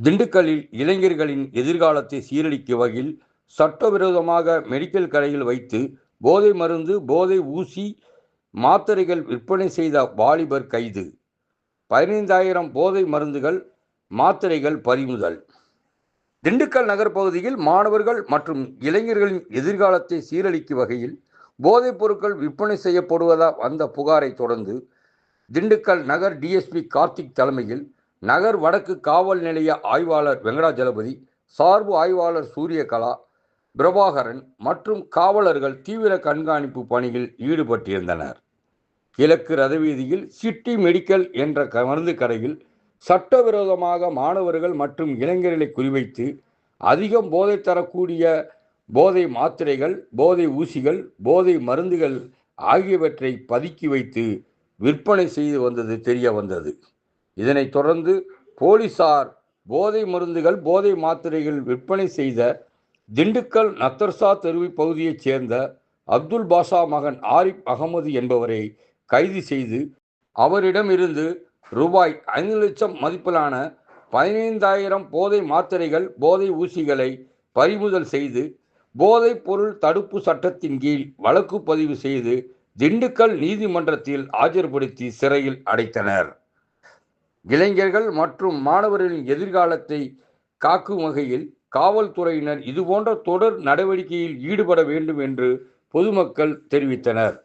திண்டுக்கல்லில் இளைஞர்களின் எதிர்காலத்தை சீரழிக்கும் வகையில் சட்டவிரோதமாக மெடிக்கல் கடையில் வைத்து போதை மருந்து, போதை ஊசி, மாத்திரைகள் விற்பனை செய்த வாலிபர் கைது. 15,000 போதை மருந்துகள், மாத்திரைகள் பறிமுதல். திண்டுக்கல் நகர் பகுதியில் மாணவர்கள் மற்றும் இளைஞர்களின் எதிர்காலத்தை சீரழிக்கும் வகையில் போதைப் பொருட்கள் விற்பனை செய்யப்படுவதா வந்த புகாரை தொடர்ந்து திண்டுக்கல் நகர் டிஎஸ்பி கார்த்திக் தலைமையில் நகர் வடக்கு காவல் நிலைய ஆய்வாளர் வெங்கடாஜலபதி, சார்பு ஆய்வாளர் சூரியகலா, பிரபாகரன் மற்றும் காவலர்கள் தீவிர கண்காணிப்பு பணியில் ஈடுபட்டிருந்தனர். கிழக்கு ரதவீதியில் சிட்டி மெடிக்கல் என்ற மருந்து கடையில் சட்டவிரோதமாக மாணவர்கள் மற்றும் இளைஞர்களை குறிவைத்து அதிகம் போதை தரக்கூடிய போதை மாத்திரைகள், போதை ஊசிகள், போதை மருந்துகள் ஆகியவற்றை பதுக்கி வைத்து விற்பனை செய்து வந்தது தெரிய வந்தது. இதனைத் தொடர்ந்து போலீசார் போதை மருந்துகள், போதை மாத்திரைகள் விற்பனை செய்த திண்டுக்கல் நத்தர்சா தெருவு பகுதியைச் சேர்ந்த அப்துல் பாஷா மகன் ஆரிப் அகமது என்பவரை கைது செய்து அவரிடமிருந்து ரூபாய் 5 லட்சம் மதிப்பிலான 15,000 போதை மாத்திரைகள், போதை ஊசிகளை பறிமுதல் செய்து போதைப் பொருள் தடுப்பு சட்டத்தின் கீழ் வழக்கு பதிவு செய்து திண்டுக்கல் நீதிமன்றத்தில் ஆஜர்படுத்தி சிறையில் அடைத்தனர். இளைஞர்கள் மற்றும் மாணவர்களின் எதிர்காலத்தை காக்கும் வகையில் காவல்துறையினர் இதுபோன்ற தொடர் நடவடிக்கையில் ஈடுபட வேண்டும் என்று பொதுமக்கள் தெரிவித்தனர்.